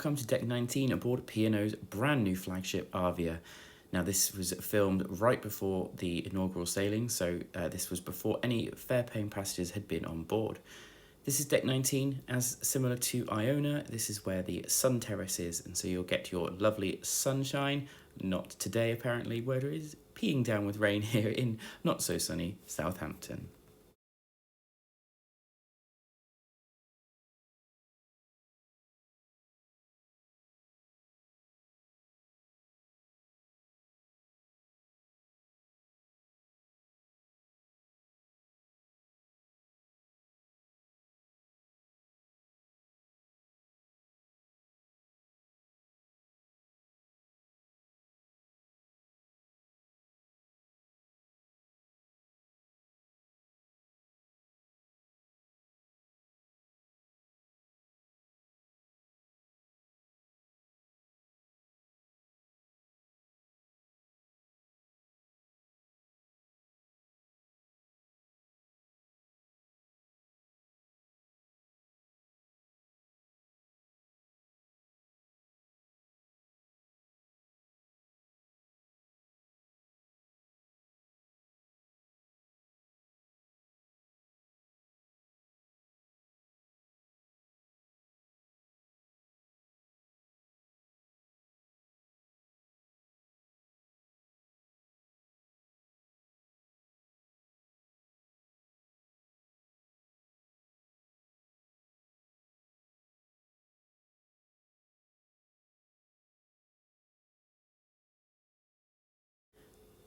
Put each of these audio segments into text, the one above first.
welcome to Deck 19 aboard P&O's brand new flagship Arvia. Now this was filmed right before the inaugural sailing, so this was before any fare-paying passengers had been on board. This is Deck 19, as similar to Iona. This is where the sun terrace is, and so you'll get your lovely sunshine. Not today apparently, where it is peeing down with rain here in not so sunny Southampton.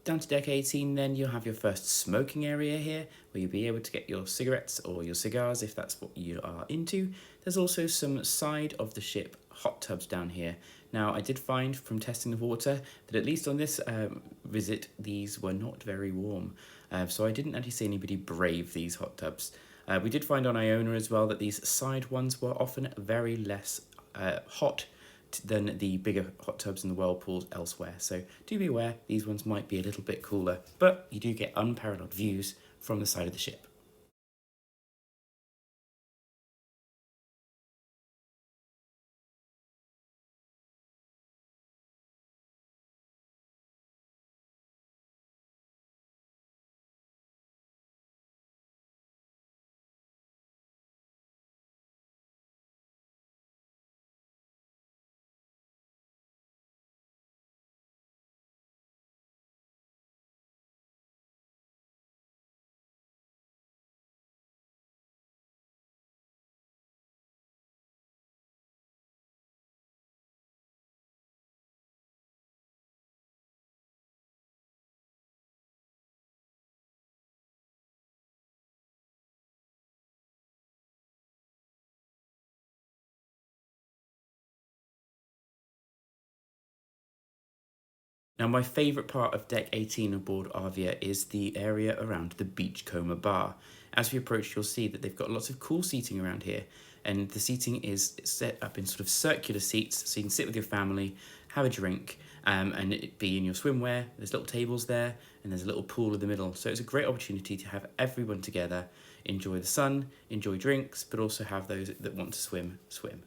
Down to Deck 18 then, you'll have your first smoking area here, where you'll be able to get your cigarettes or your cigars if that's what you are into. There's also some side of the ship hot tubs down here. Now, I did find from testing the water that at least on this visit, these were not very warm. So I didn't actually see anybody brave these hot tubs. We did find on Iona as well that these side ones were often very less hot than the bigger hot tubs and the whirlpools elsewhere. So do be aware, these ones might be a little bit cooler, but you do get unparalleled views from the side of the ship. Now, my favourite part of Deck 18 aboard Arvia is the area around the Beachcomber bar. As we approach, you'll see that they've got lots of cool seating around here, and the seating is set up in sort of circular seats, so you can sit with your family, have a drink, and it be in your swimwear. There's little tables there, and there's a little pool in the middle. So it's a great opportunity to have everyone together, enjoy the sun, enjoy drinks, but also have those that want to swim, swim.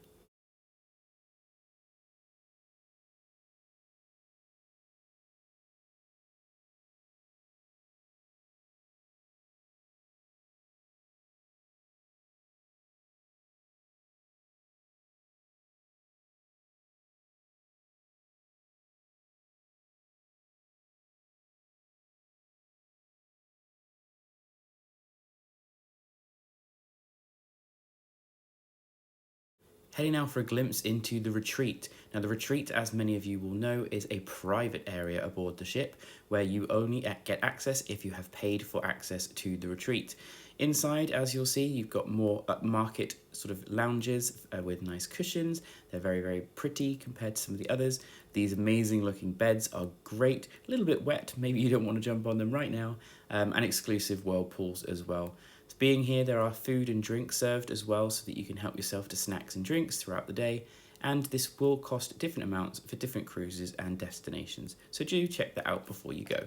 Heading now for a glimpse into the retreat. Now the retreat, as many of you will know, is a private area aboard the ship where you only get access if you have paid for access to the retreat. Inside, as you'll see, you've got more upmarket sort of lounges with nice cushions. They're very, very pretty compared to some of the others. These amazing looking beds are great, a little bit wet, maybe you don't want to jump on them right now, and exclusive whirlpools as well. So being here, there are food and drinks served as well, so that you can help yourself to snacks and drinks throughout the day. And this will cost different amounts for different cruises and destinations. So do check that out before you go.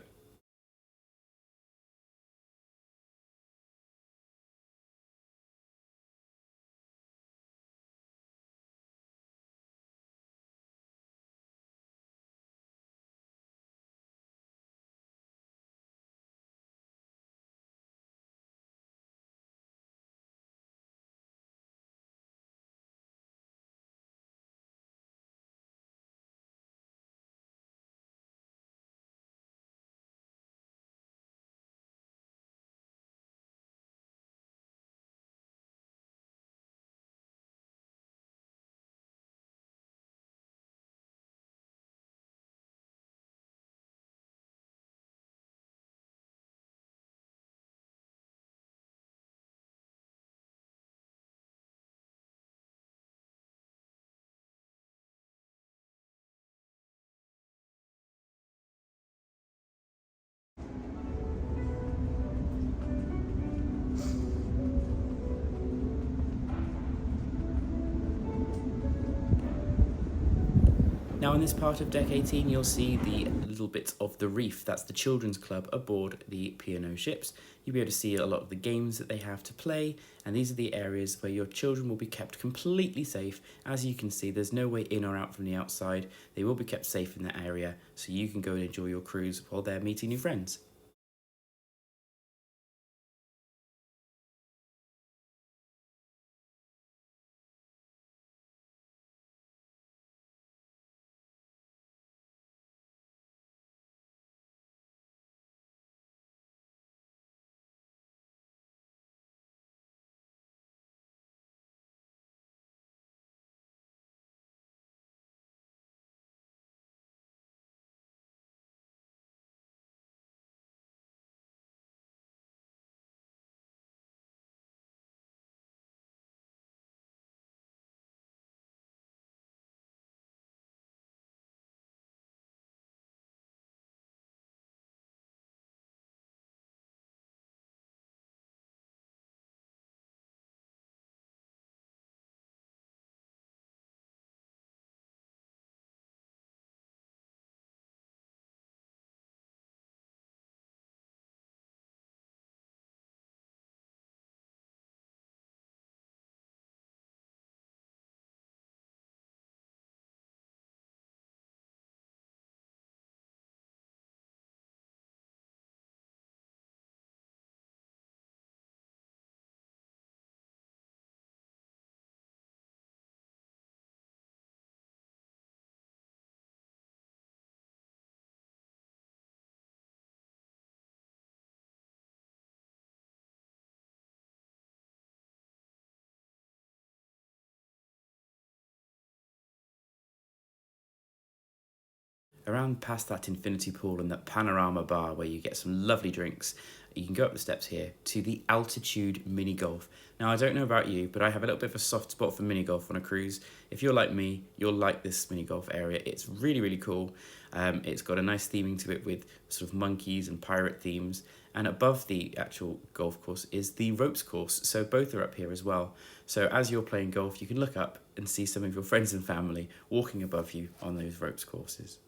Now in this part of Deck 18 you'll see the little bits of the reef, that's the children's club aboard the P&O ships. You'll be able to see a lot of the games that they have to play, and these are the areas where your children will be kept completely safe. As you can see, there's no way in or out from the outside. They will be kept safe in that area, so you can go and enjoy your cruise while they're meeting new friends. Around past that infinity pool and that panorama bar where you get some lovely drinks, you can go up the steps here to the altitude mini golf. Now I don't know about you, but I have a little bit of a soft spot for mini golf on a cruise. If you're like me, you'll like this mini golf area. It's really, really cool. It's got a nice theming to it with sort of monkeys and pirate themes. And above the actual golf course is the ropes course. So both are up here as well. So as you're playing golf, you can look up and see some of your friends and family walking above you on those ropes courses.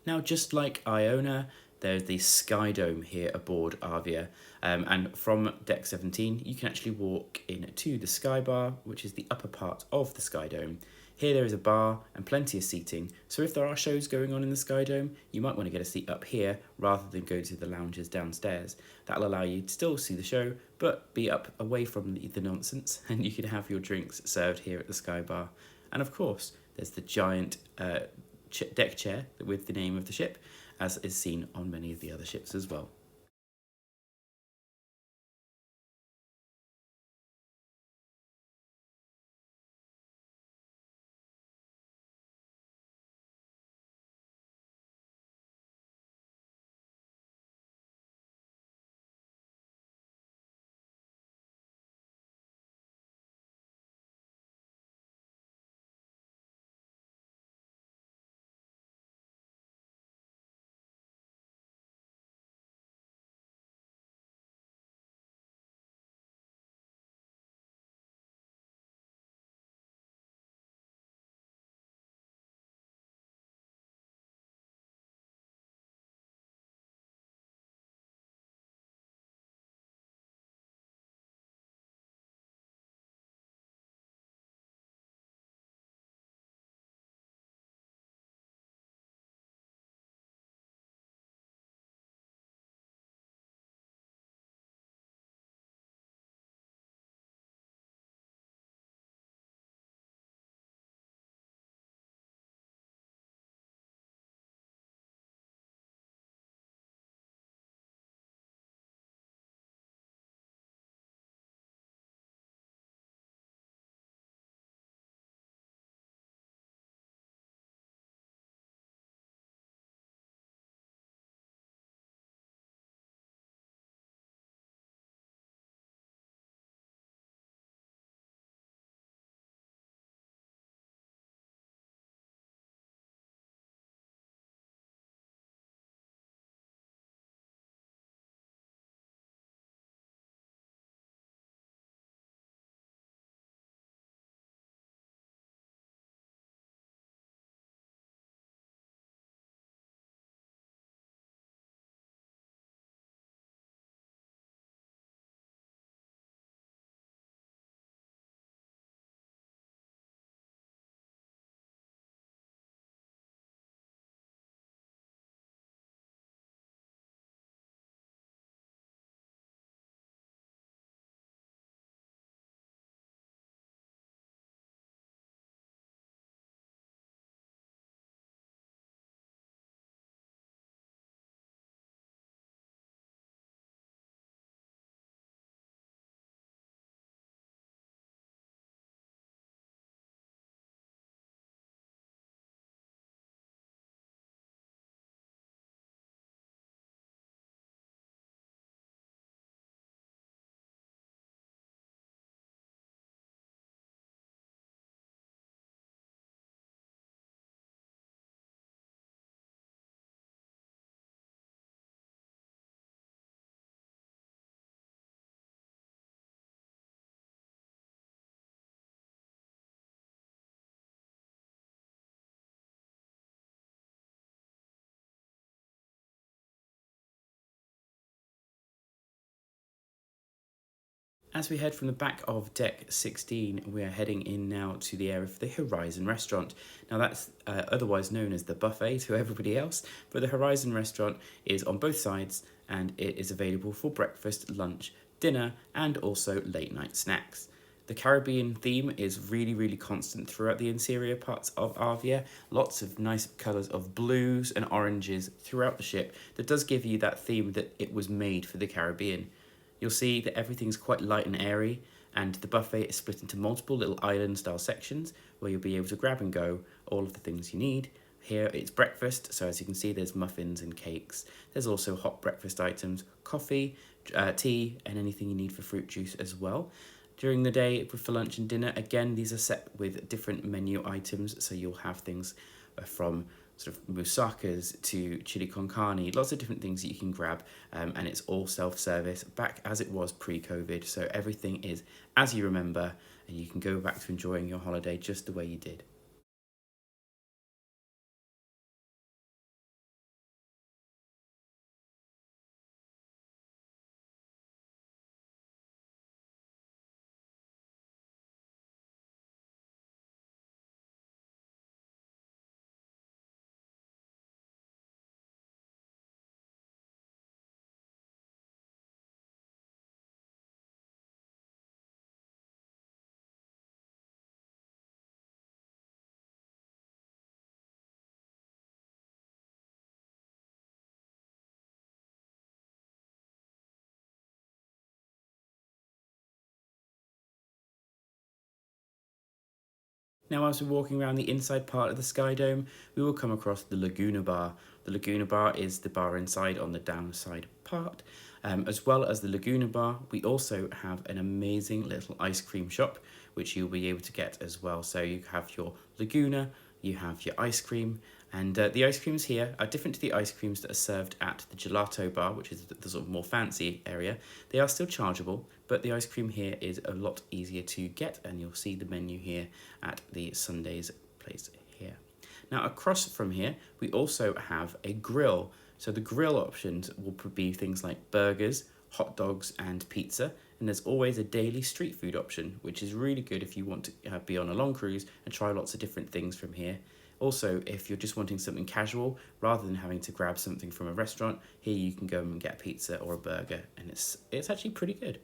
Now, just like Iona, there's the Sky Dome here aboard Arvia, and from deck 17 you can actually walk into the Sky Bar, which is the upper part of the Sky Dome. Here there is a bar and plenty of seating, so if there are shows going on in the Sky Dome, you might want to get a seat up here rather than go to the lounges downstairs. That'll allow you to still see the show, but be up away from the nonsense, and you can have your drinks served here at the Sky Bar. And of course, there's the giant deck chair with the name of the ship, as is seen on many of the other ships as well. As we head from the back of deck 16, we are heading in now to the area for the Horizon restaurant. Now that's otherwise known as the buffet to everybody else, but the Horizon restaurant is on both sides and it is available for breakfast, lunch, dinner, and also late night snacks. The Caribbean theme is really constant throughout the interior parts of Arvia. Lots of nice colours of blues and oranges throughout the ship that does give you that theme that it was made for the Caribbean. You'll see that everything's quite light and airy, and the buffet is split into multiple little island-style sections where you'll be able to grab and go all of the things you need. Here it's breakfast, so as you can see there's muffins and cakes. There's also hot breakfast items, coffee, tea, and anything you need for fruit juice as well. During the day for lunch and dinner, again, these are set with different menu items, so you'll have things from sort of moussakas to chili con carne, lots of different things that you can grab, and it's all self-service, back as it was pre-COVID, so everything is as you remember, and you can go back to enjoying your holiday just the way you did. Now, as we're walking around the inside part of the Sky Dome, we will come across the Laguna bar. The Laguna bar is the bar inside on the downside part. As well as the Laguna bar, we also have an amazing little ice cream shop, which you'll be able to get as well. So you have your Laguna, you have your ice cream, and the ice creams here are different to the ice creams that are served at the Gelato bar, which is the sort of more fancy area. They are still chargeable, but the ice cream here is a lot easier to get, and you'll see the menu here at the Sundays place here. Now, across from here, we also have a grill. So the grill options will be things like burgers, hot dogs, and pizza. And there's always a daily street food option, which is really good if you want to be on a long cruise and try lots of different things from here. Also, if you're just wanting something casual, rather than having to grab something from a restaurant, here you can go and get a pizza or a burger, and it's actually pretty good.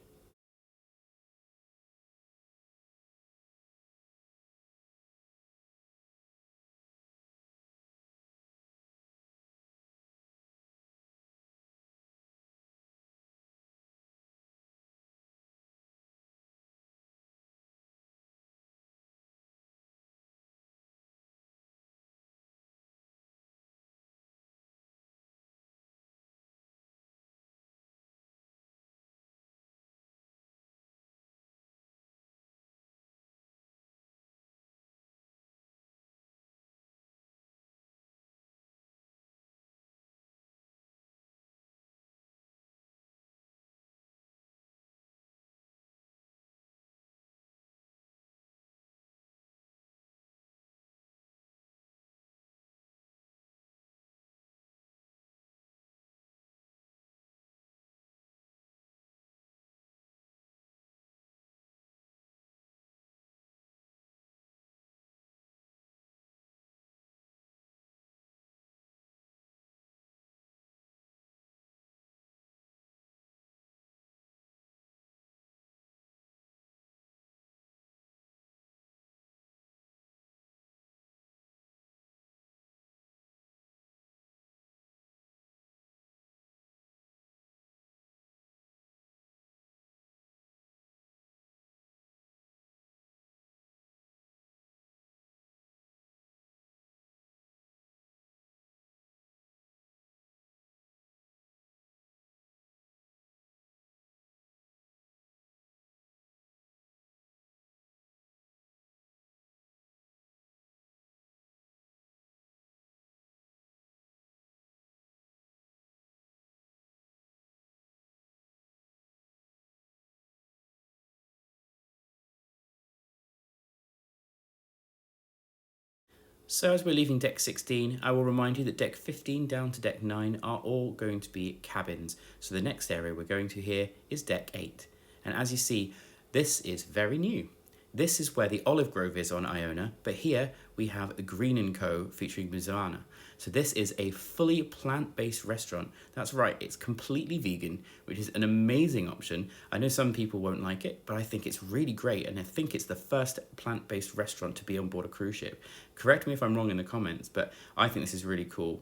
So as we're leaving deck 16, I will remind you that deck 15 down to deck 9 are all going to be cabins. So the next area we're going to here is deck 8. And as you see, this is very new. This is where the olive grove is on Iona, but here we have the Green and Co featuring Mizana. So this is a fully plant-based restaurant. That's right, it's completely vegan, which is an amazing option. I know some people won't like it, but I think it's really great, and I think it's the first plant-based restaurant to be on board a cruise ship. Correct me if I'm wrong in the comments, but I think this is really cool.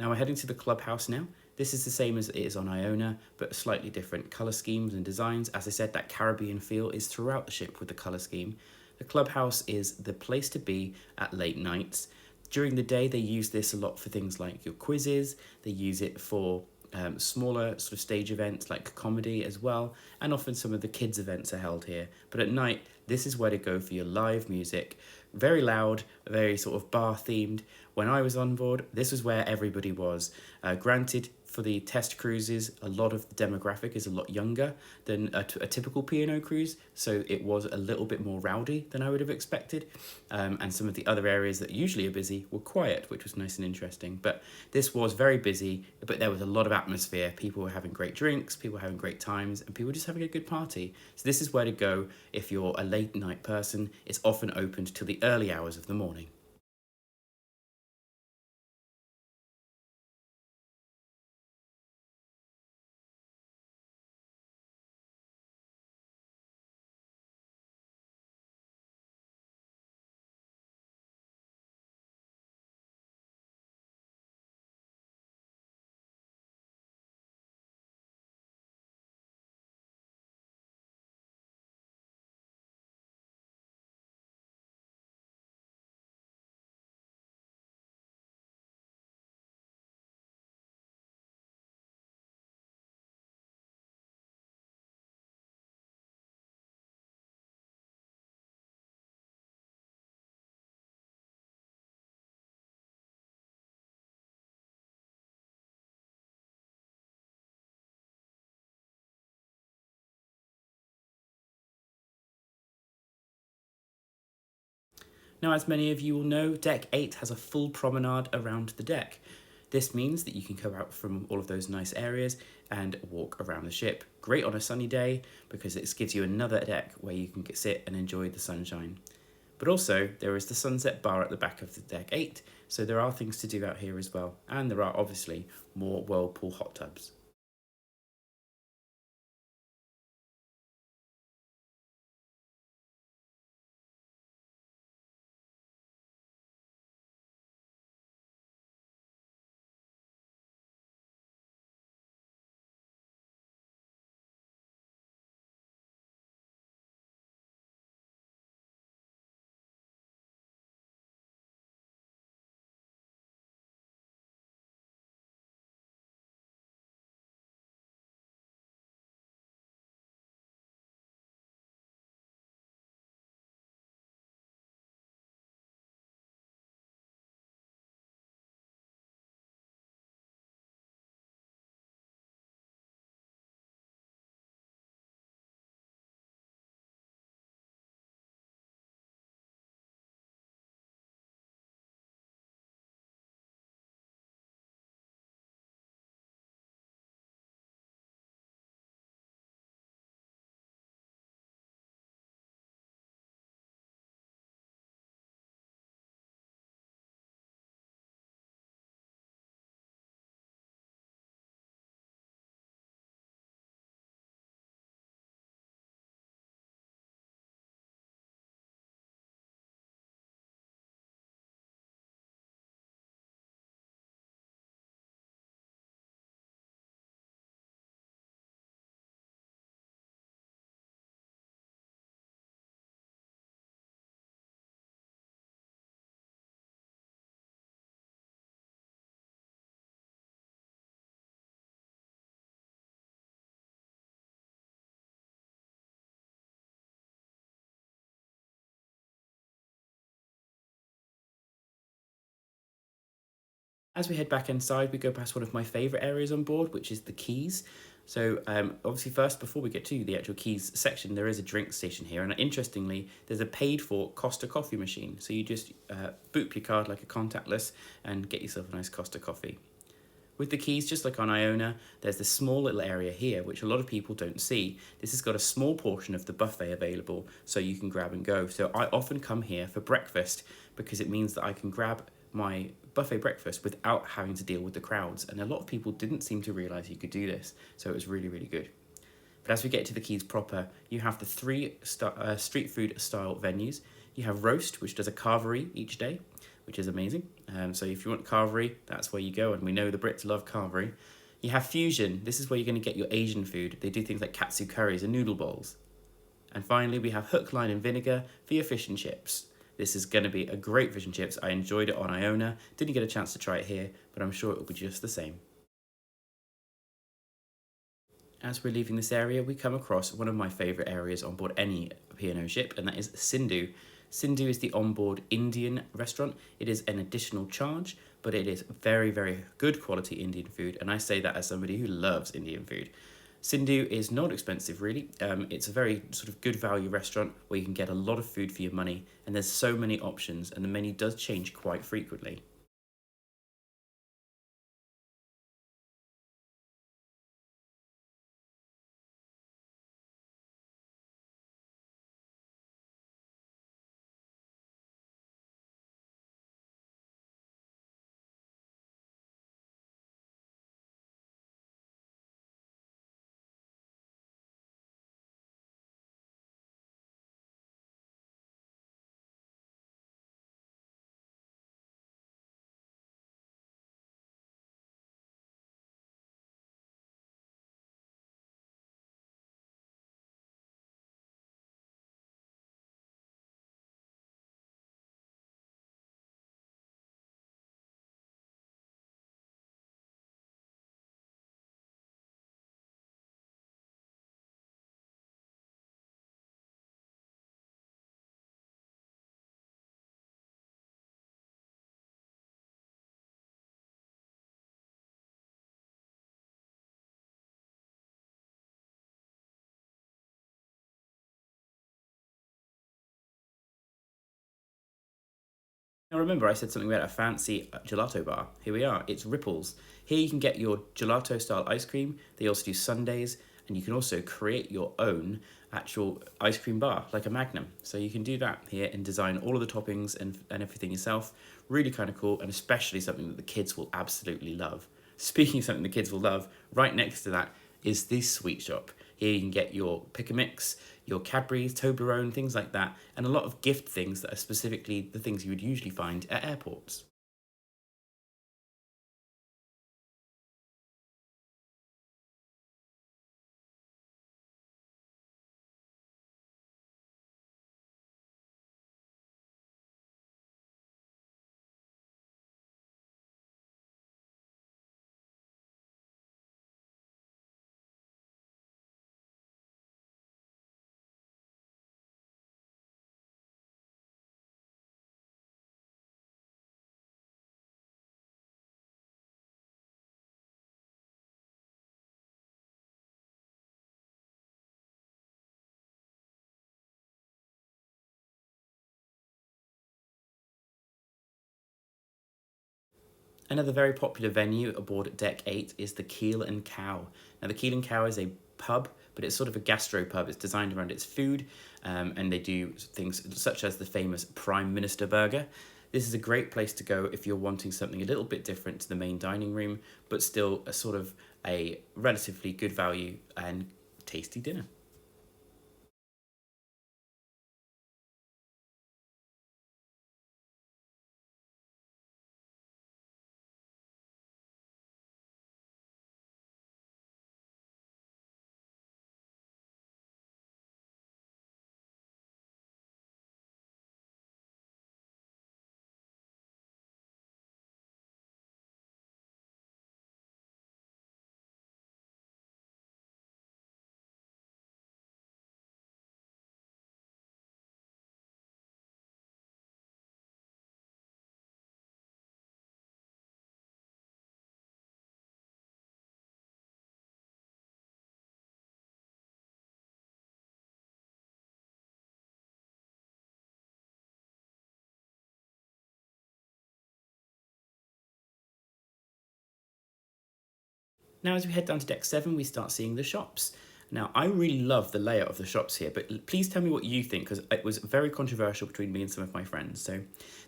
Now we're heading to the clubhouse now. This is the same as it is on Iona, but slightly different colour schemes and designs. As I said, that Caribbean feel is throughout the ship with the colour scheme. The clubhouse is the place to be at late nights. During the day, they use this a lot for things like your quizzes. They use it for smaller sort of stage events like comedy as well, and often some of the kids events are held here. But at night, this is where to go for your live music. Very loud, very sort of bar themed. When I was on board, this was where everybody was. Granted, for the test cruises, a lot of the demographic is a lot younger than a typical P&O cruise, so it was a little bit more rowdy than I would have expected. And some of the other areas that usually are busy were quiet, which was nice and interesting. But this was very busy, but there was a lot of atmosphere. People were having great drinks, people were having great times, and people were just having a good party. So this is where to go if you're a late night person. It's often opened till the early hours of the morning. Now, as many of you will know, Deck 8 has a full promenade around the deck. This means that you can come out from all of those nice areas and walk around the ship. Great on a sunny day because it gives you another deck where you can sit and enjoy the sunshine. But also, there is the sunset bar at the back of the Deck 8, so there are things to do out here as well, and there are obviously more whirlpool hot tubs. As we head back inside, we go past one of my favourite areas on board, which is the Keys. So obviously first, before we get to the actual Keys section, there is a drink station here. And interestingly, there's a paid for Costa coffee machine. So you just boop your card like a contactless and get yourself a nice Costa coffee. With the Keys, just like on Iona, there's this small little area here, which a lot of people don't see. This has got a small portion of the buffet available, so you can grab and go. So I often come here for breakfast because it means that I can grab my buffet breakfast without having to deal with the crowds. And a lot of people didn't seem to realise you could do this, so it was really, really good. But as we get to the Keys proper, you have the three street food style venues. You have Roast, which does a carvery each day, which is amazing. So if you want carvery, that's where you go, and we know the Brits love carvery. You have Fusion. This is where you're going to get your Asian food. They do things like katsu curries and noodle bowls. And finally, we have Hook, Line and Vinegar for your fish and chips. This is going to be a great fish and chips. I enjoyed it on Iona. Didn't get a chance to try it here, but I'm sure it will be just the same. As we're leaving this area, we come across one of my favourite areas on board any P&O ship, and that is Sindhu. Sindhu is the onboard Indian restaurant. It is an additional charge, but it is very, very good quality Indian food, and I say that as somebody who loves Indian food. Sindhu is not expensive, really. It's a very sort of good value restaurant where you can get a lot of food for your money, and there's so many options, and the menu does change quite frequently. Now remember I said something about a fancy gelato bar. Here we are, it's Ripples. Here you can get your gelato style ice cream. They also do sundaes, and you can also create your own actual ice cream bar, like a Magnum. So you can do that here and design all of the toppings and everything yourself. Really kind of cool, and especially something that the kids will absolutely love. Speaking of something the kids will love, right next to that is this sweet shop. Here you can get your pick a mix, your Cadbury's, Toblerone, things like that, and a lot of gift things that are specifically the things you would usually find at airports. Another very popular venue aboard Deck 8 is the Keel and Cow. Now, the Keel and Cow is a pub, but it's sort of a gastropub. It's designed around its food, and they do things such as the famous Prime Minister burger. This is a great place to go if you're wanting something a little bit different to the main dining room, but still a sort of a relatively good value and tasty dinner. Now, as we head down to deck 7, we start seeing the shops. Now, I really love the layout of the shops here, but please tell me what you think, because it was very controversial between me and some of my friends. So,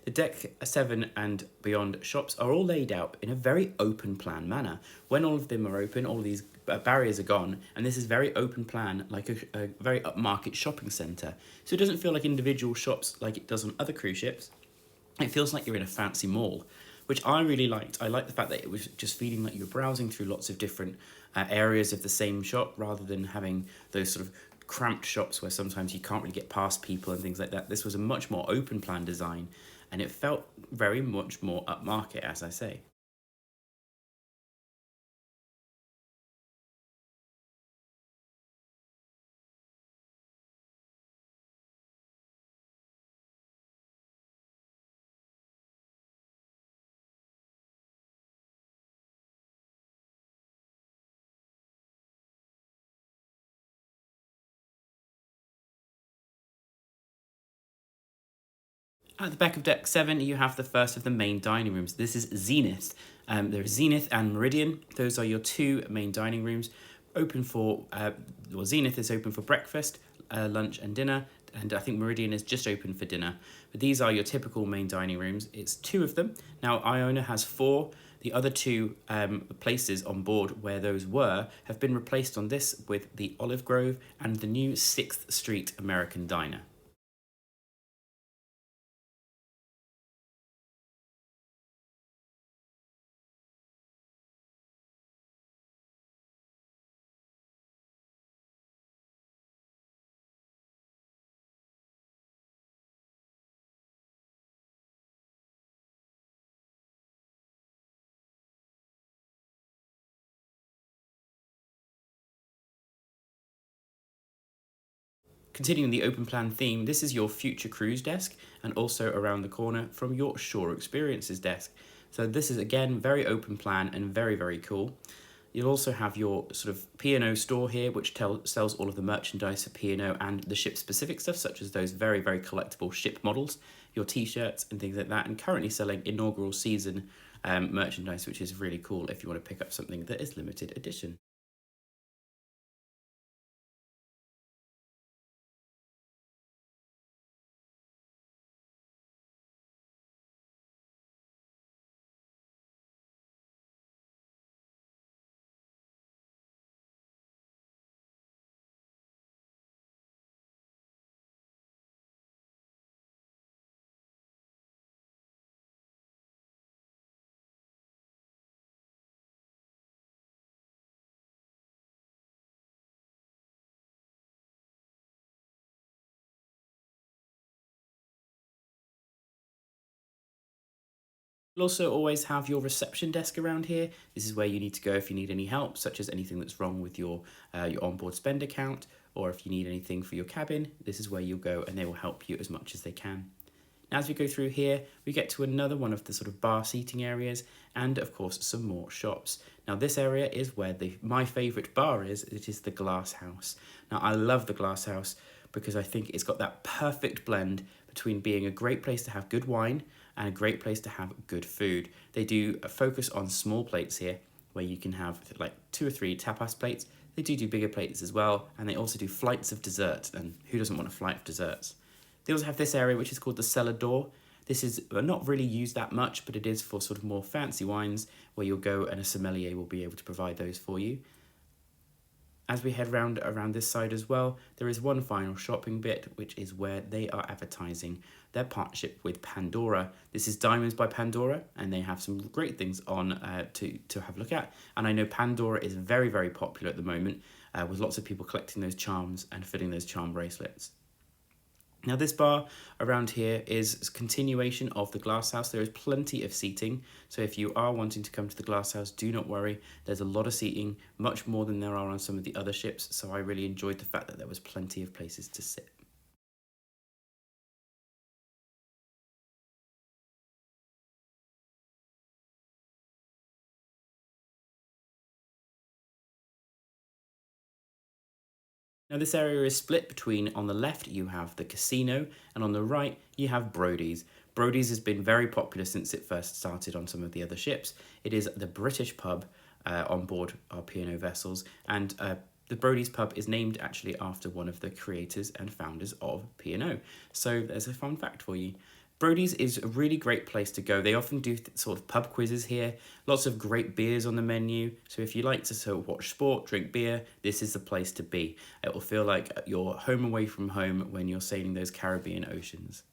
the deck 7 and beyond shops are all laid out in a very open plan manner. When all of them are open, all these barriers are gone, and this is very open plan, like a very upmarket shopping centre. So, it doesn't feel like individual shops like it does on other cruise ships. It feels like you're in a fancy mall, which I really liked. I liked the fact that it was just feeling like you were browsing through lots of different areas of the same shop, rather than having those sort of cramped shops where sometimes you can't really get past people and things like that. This was a much more open plan design, and it felt very much more upmarket, as I say. At the back of deck 7, you have the first of the main dining rooms. This is Zenith. There's Zenith and Meridian. Those are your two main dining rooms. Open for, well, Zenith is open for breakfast, lunch, and dinner, and I think Meridian is just open for dinner. But these are your typical main dining rooms. It's two of them. Now, Iona has four. The other two places on board where those were have been replaced on this with the Olive Grove and the new 6th Street American Diner. Continuing the open plan theme, this is your future cruise desk, and also around the corner from your shore experiences desk. So this is again very open plan and very, very cool. You'll also have your sort of P&O store here, which sells all of the merchandise for P&O and the ship-specific stuff, such as those very, very collectible ship models, your T-shirts and things like that, and currently selling inaugural season merchandise, which is really cool if you want to pick up something that is limited edition. You'll also always have your reception desk around here. This is where you need to go if you need any help, such as anything that's wrong with your onboard spend account, or if you need anything for your cabin, this is where you'll go and they will help you as much as they can. Now, as we go through here, we get to another one of the sort of bar seating areas and, of course, some more shops. Now, this area is where my favourite bar is. It is the Glass House. Now, I love the Glass House because I think it's got that perfect blend between being a great place to have good wine and a great place to have good food. They do a focus on small plates here, where you can have like 2 or 3 tapas plates. They do bigger plates as well, and they also do flights of desserts, and who doesn't want a flight of desserts? They also have this area which is called the cellar door. This is not really used that much, but it is for sort of more fancy wines where you'll go and a sommelier will be able to provide those for you. As we head around this side as well, there is one final shopping bit, which is where they are advertising their partnership with Pandora. This is Diamonds by Pandora, and they have some great things on to have a look at. And I know Pandora is very, very popular at the moment, with lots of people collecting those charms and fitting those charm bracelets. Now, this bar around here is a continuation of the Glass House. There is plenty of seating, so if you are wanting to come to the Glass House, do not worry. There's a lot of seating, much more than there are on some of the other ships, so I really enjoyed the fact that there was plenty of places to sit. Now, this area is split between, on the left you have the casino, and on the right you have Brody's. Brody's has been very popular since it first started on some of the other ships. It is the British pub on board our P&O vessels, and the Brody's pub is named actually after one of the creators and founders of P&O. So there's a fun fact for you. Brody's is a really great place to go. They often do sort of pub quizzes here, lots of great beers on the menu. So if you like to sort of watch sport, drink beer, this is the place to be. It will feel like you're home away from home when you're sailing those Caribbean oceans.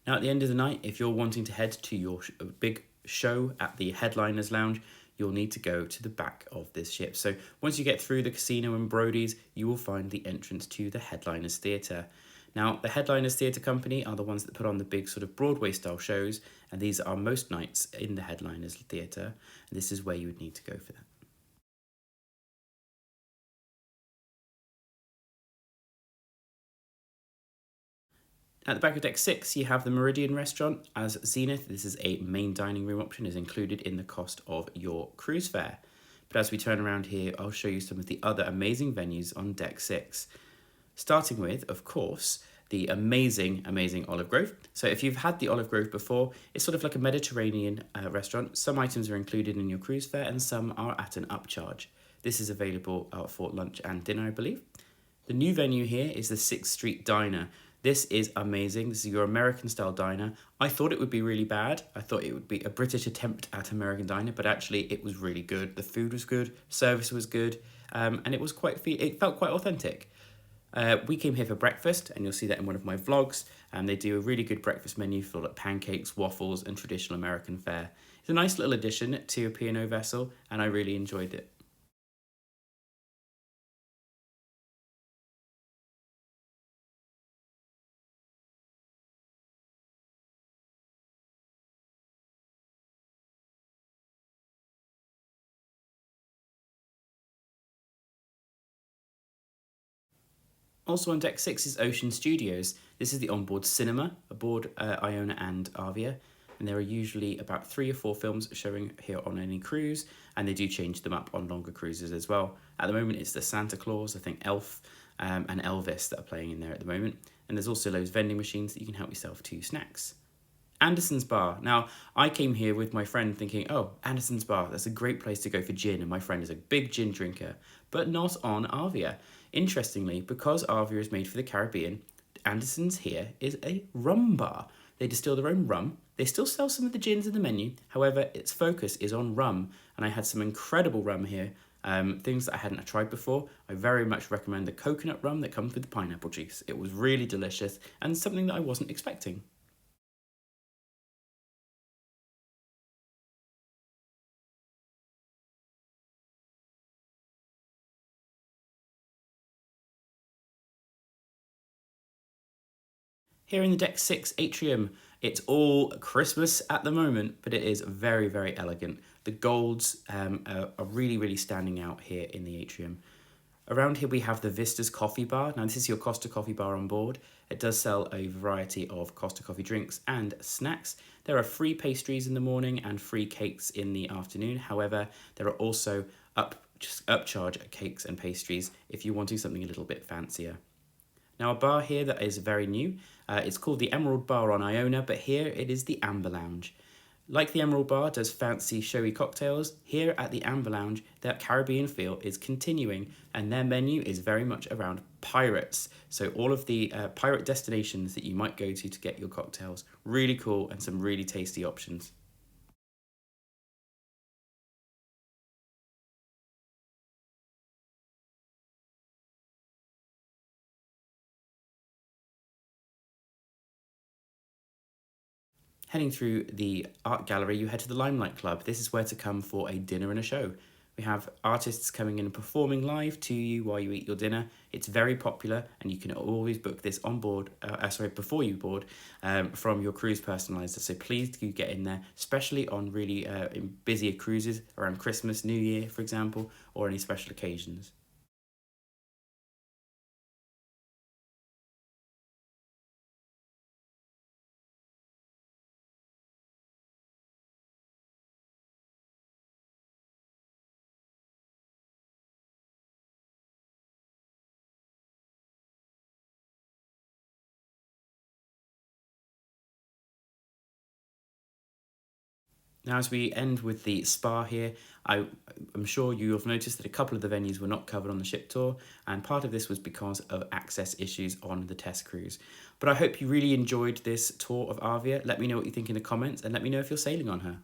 Now, at the end of the night, if you're wanting to head to your big show at the Headliners Lounge, you'll need to go to the back of this ship. So once you get through the casino and Brody's, you will find the entrance to the Headliners Theatre. Now, the Headliners Theatre Company are the ones that put on the big sort of Broadway-style shows, and these are most nights in the Headliners Theatre, and this is where you would need to go for that. At the back of deck 6, you have the Meridian restaurant. As Zenith, this is a main dining room option, is included in the cost of your cruise fare. But as we turn around here, I'll show you some of the other amazing venues on deck 6. Starting with, of course, the amazing, amazing Olive Grove. So if you've had the Olive Grove before, it's sort of like a Mediterranean restaurant. Some items are included in your cruise fare and some are at an upcharge. This is available for lunch and dinner, I believe. The new venue here is the 6th Street Diner. This is amazing. This is your American style diner. I thought it would be really bad. I thought it would be a British attempt at American diner, but actually it was really good. The food was good, service was good, and it was it felt quite authentic. We came here for breakfast, and you'll see that in one of my vlogs. They do a really good breakfast menu full of pancakes, waffles, and traditional American fare. It's a nice little addition to a P&O vessel, and I really enjoyed it. Also on deck 6 is Ocean Studios. This is the onboard cinema aboard Iona and Arvia, and there are usually about 3 or 4 films showing here on any cruise, and they do change them up on longer cruises as well. At the moment it's the Santa Claus, I think Elf, and Elvis that are playing in there at the moment, and there's also those vending machines that you can help yourself to snacks. Anderson's Bar. Now, I came here with my friend thinking, oh, Anderson's Bar, that's a great place to go for gin, and my friend is a big gin drinker, but not on Arvia. Interestingly, because Arvia is made for the Caribbean, Anderson's here is a rum bar. They distill their own rum. They still sell some of the gins in the menu, however, its focus is on rum, and I had some incredible rum here, things that I hadn't tried before. I very much recommend the coconut rum that comes with the pineapple juice. It was really delicious, and something that I wasn't expecting. Here in the Deck 6 Atrium, it's all Christmas at the moment, but it is very, very elegant. The golds are really, really standing out here in the Atrium. Around here we have the Vistas Coffee Bar. Now this is your Costa Coffee Bar on board. It does sell a variety of Costa Coffee drinks and snacks. There are free pastries in the morning and free cakes in the afternoon. However, there are also upcharge cakes and pastries if you're wanting something a little bit fancier. Now a bar here that is very new, it's called the Emerald Bar on Iona, but here it is the Amber Lounge. Like the Emerald Bar does fancy showy cocktails, here at the Amber Lounge that Caribbean feel is continuing, and their menu is very much around pirates. So all of the pirate destinations that you might go to get your cocktails. Really cool and some really tasty options. Heading through the art gallery, you head to the Limelight Club. This is where to come for a dinner and a show. We have artists coming in and performing live to you while you eat your dinner. It's very popular, and you can always book this on board, before you board, from your cruise personalizer. So please do get in there, especially on really busier cruises around Christmas, New Year, for example, or any special occasions. Now, as we end with the spa here, I'm sure you have noticed that a couple of the venues were not covered on the ship tour, and part of this was because of access issues on the test cruise. But I hope you really enjoyed this tour of Arvia. Let me know what you think in the comments, and let me know if you're sailing on her.